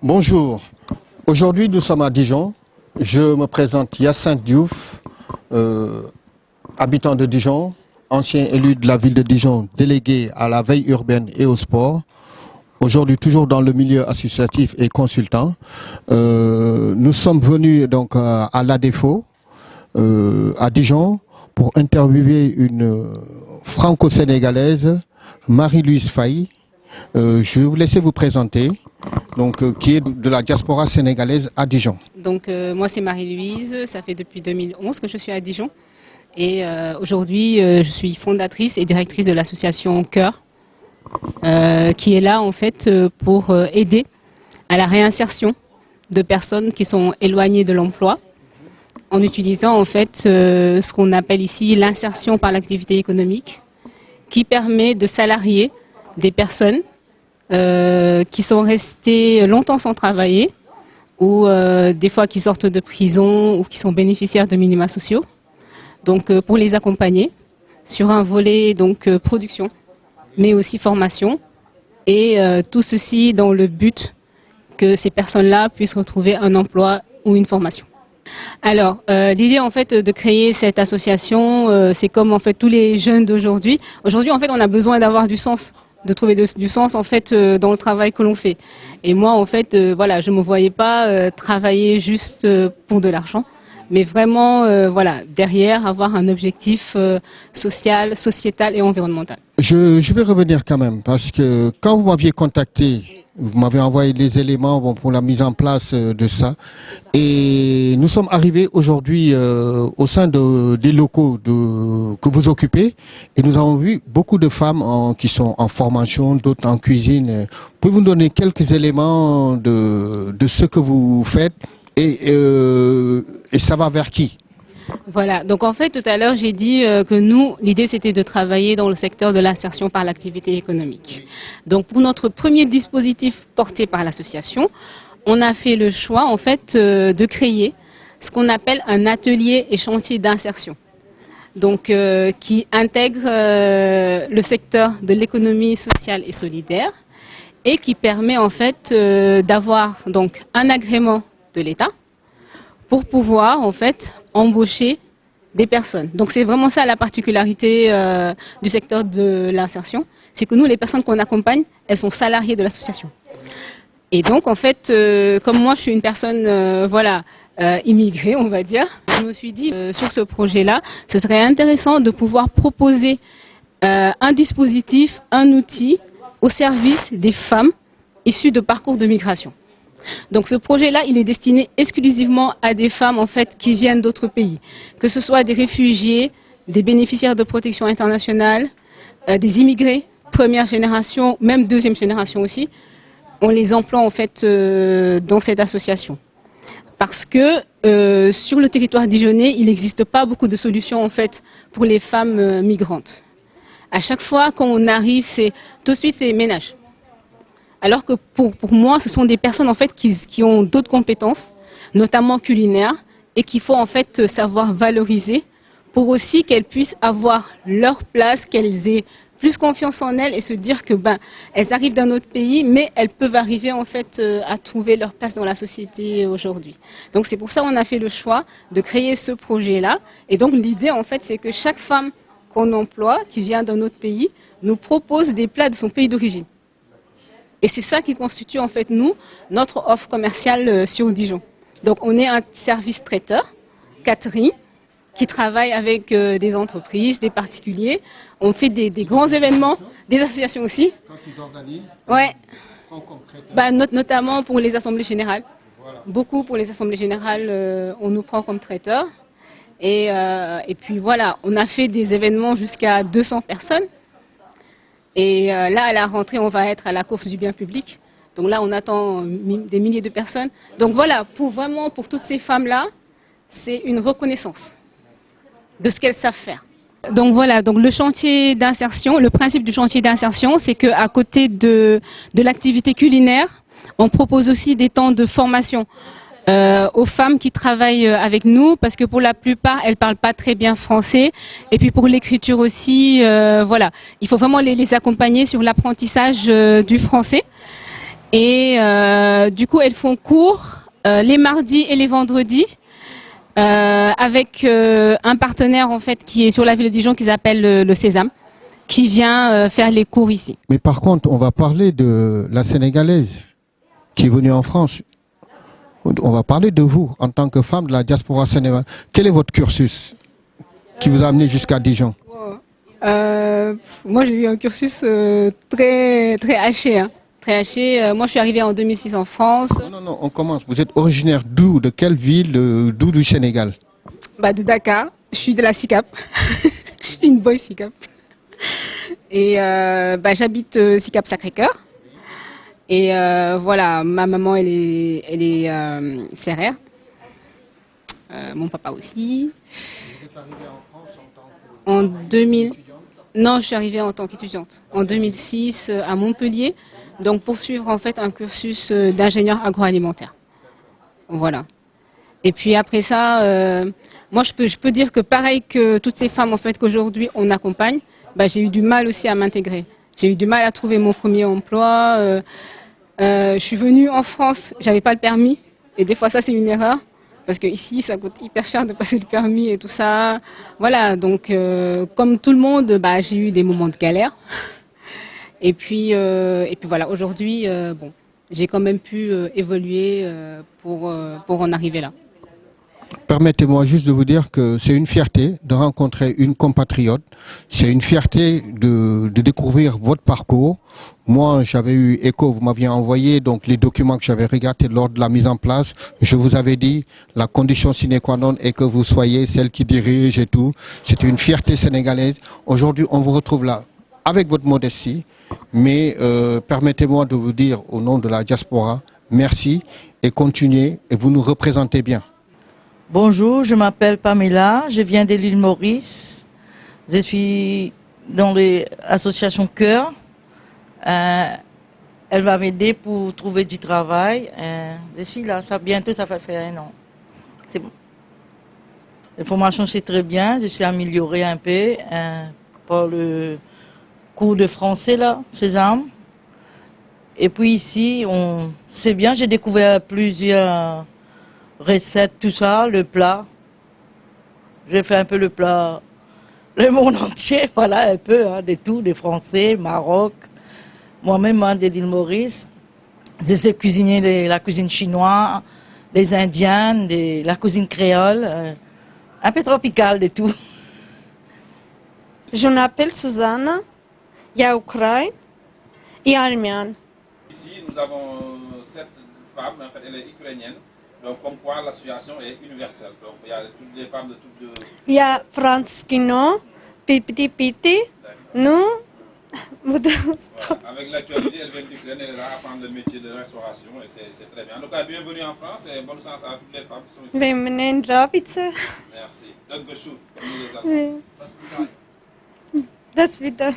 Bonjour, aujourd'hui nous sommes à Dijon. Je me présente Hyacinthe Diouf, habitant de Dijon, ancien élu de la ville de Dijon, délégué à la veille urbaine et au sport. Aujourd'hui toujours dans le milieu associatif et consultant. Nous sommes venus donc à l'ADEFO, à Dijon, pour interviewer une franco-sénégalaise, Marie-Louise Faye. Je vais vous laisser vous présenter, donc, qui est de la diaspora sénégalaise à Dijon. Donc moi c'est Marie-Louise, ça fait depuis 2011 que je suis à Dijon et aujourd'hui je suis fondatrice et directrice de l'association Cœur qui est là en fait pour aider à la réinsertion de personnes qui sont éloignées de l'emploi en utilisant en fait ce qu'on appelle ici l'insertion par l'activité économique qui permet de salarier des personnes qui sont restées longtemps sans travailler ou des fois qui sortent de prison ou qui sont bénéficiaires de minima sociaux. Donc pour les accompagner sur un volet donc production, mais aussi formation et tout ceci dans le but que ces personnes-là puissent retrouver un emploi ou une formation. Alors l'idée en fait de créer cette association, c'est comme en fait tous les jeunes d'aujourd'hui. Aujourd'hui en fait on a besoin d'avoir du sens, de trouver du sens en fait dans le travail que l'on fait. Et moi en fait voilà, je me voyais pas travailler juste pour de l'argent, mais vraiment voilà, derrière avoir un objectif social, sociétal et environnemental. Je vais revenir quand même parce que quand vous m'aviez contacté, vous m'avez envoyé les éléments pour la mise en place de ça. Et nous sommes arrivés aujourd'hui au sein des locaux que vous occupez. Et nous avons vu beaucoup de femmes qui sont en formation, d'autres en cuisine. Pouvez-vous nous donner quelques éléments de ce que vous faites et ça va vers qui ? Voilà, donc en fait tout à l'heure j'ai dit que nous, l'idée c'était de travailler dans le secteur de l'insertion par l'activité économique. Donc pour notre premier dispositif porté par l'association, on a fait le choix en fait de créer ce qu'on appelle un atelier et chantier d'insertion. Donc qui intègre le secteur de l'économie sociale et solidaire et qui permet en fait d'avoir donc un agrément de l'État pour pouvoir en fait embaucher des personnes. Donc c'est vraiment ça la particularité du secteur de l'insertion, c'est que nous les personnes qu'on accompagne, elles sont salariées de l'association. Et donc en fait, comme moi je suis une personne voilà immigrée on va dire, je me suis dit sur ce projet-là, ce serait intéressant de pouvoir proposer un dispositif, un outil au service des femmes issues de parcours de migration. Donc ce projet-là, il est destiné exclusivement à des femmes en fait qui viennent d'autres pays, que ce soit des réfugiés, des bénéficiaires de protection internationale, des immigrés, première génération, même deuxième génération aussi. On les emploie en fait dans cette association. Parce que sur le territoire dijonnais, il n'existe pas beaucoup de solutions en fait pour les femmes migrantes. À chaque fois quand on arrive, tout de suite c'est ménage. Alors que pour moi, ce sont des personnes en fait qui ont d'autres compétences, notamment culinaires, et qu'il faut en fait savoir valoriser pour aussi qu'elles puissent avoir leur place, qu'elles aient plus confiance en elles et se dire que elles arrivent d'un autre pays, mais elles peuvent arriver en fait à trouver leur place dans la société aujourd'hui. Donc c'est pour ça qu'on a fait le choix de créer ce projet-là. Et donc l'idée en fait, c'est que chaque femme qu'on emploie, qui vient d'un autre pays, nous propose des plats de son pays d'origine. Et c'est ça qui constitue en fait nous, notre offre commerciale sur Dijon. Donc on est un service traiteur, catering, qui travaille avec des entreprises, des particuliers. On fait des grands événements, des associations aussi. Quand ils organisent, ouais. Notamment pour les assemblées générales. Voilà. Beaucoup pour les assemblées générales, on nous prend comme traiteur. Et puis voilà, on a fait des événements jusqu'à 200 personnes. Et là, à la rentrée, on va être à la course du bien public. Donc là, on attend des milliers de personnes. Donc voilà, pour toutes ces femmes-là, c'est une reconnaissance de ce qu'elles savent faire. Donc voilà, donc le chantier d'insertion, le principe du chantier d'insertion, c'est qu'à côté de l'activité culinaire, on propose aussi des temps de formation aux femmes qui travaillent avec nous, parce que pour la plupart, elles parlent pas très bien français. Et puis pour l'écriture aussi, voilà, il faut vraiment les accompagner sur l'apprentissage du français. Et du coup, elles font cours les mardis et les vendredis avec un partenaire en fait qui est sur la ville de Dijon qui s'appelle le Sésame, qui vient faire les cours ici. Mais par contre, on va parler de la Sénégalaise qui est venue en France. On va parler de vous en tant que femme de la diaspora sénégalaise. Quel est votre cursus qui vous a amené jusqu'à Dijon? Moi, j'ai eu un cursus très haché. Hein. Très haché. Moi, je suis arrivée en 2006 en France. Non, on commence. Vous êtes originaire d'où? De quelle ville? D'où du Sénégal? De Dakar. Je suis de la SICAP. Je suis une boy SICAP. Et j'habite SICAP Sacré-Cœur. Et voilà, ma maman, elle est serrère. Mon papa aussi. Vous êtes arrivée en France en tant que... En 2000. Non, je suis arrivée en tant qu'étudiante. En 2006 à Montpellier. Donc pour suivre en fait un cursus d'ingénieur agroalimentaire. Voilà. Et puis après ça, moi je peux dire que pareil que toutes ces femmes en fait qu'aujourd'hui on accompagne, j'ai eu du mal aussi à m'intégrer. J'ai eu du mal à trouver mon premier emploi. Je suis venue en France, j'avais pas le permis. Et des fois ça c'est une erreur. Parce que ici ça coûte hyper cher de passer le permis et tout ça. Voilà, donc comme tout le monde, j'ai eu des moments de galère. Et puis voilà, aujourd'hui, j'ai quand même pu évoluer pour en arriver là. Permettez-moi juste de vous dire que c'est une fierté de rencontrer une compatriote. C'est une fierté de découvrir votre parcours. Moi, j'avais eu écho, vous m'aviez envoyé donc les documents que j'avais regardés lors de la mise en place. Je vous avais dit, la condition sine qua non est que vous soyez celle qui dirige et tout. C'était une fierté sénégalaise. Aujourd'hui, on vous retrouve là avec votre modestie. Mais permettez-moi de vous dire au nom de la diaspora, merci et continuez et vous nous représentez bien. Bonjour, je m'appelle Pamela, je viens de l'île Maurice. Je suis dans l'association Cœur. Elle va m'aider pour trouver du travail. Je suis là, bientôt ça va faire 1 an. C'est bon. La formation c'est très bien, je suis améliorée un peu par le cours de français là, Sésame. Et puis ici, c'est bien, j'ai découvert plusieurs recettes, tout ça, le plat. J'ai fait un peu le plat, le monde entier, voilà, un peu, de tout, des Français, Maroc. Moi-même, de l'île Maurice, je sais cuisiner la cuisine chinoise, les Indiennes, la cuisine créole, un peu tropicale de tout. Je m'appelle Suzanne, il y a Ukraine et Arménie. Ici, nous avons cette femme, en fait, elle est ukrainienne. Donc, comme quoi la situation est universelle. Donc, il y a toutes les femmes de toutes deux. Il y a Franskino, Piti Piti, nous. Voilà. Avec l'actualité, elle vient d'Ukraine, elle est là à apprendre le métier de restauration et c'est très bien. En tout cas, bienvenue en France et bonne chance à toutes les femmes qui sont ici. Bienvenue en Dravice. Merci. Dankeschön, comme nous les Allemands. Das wieder.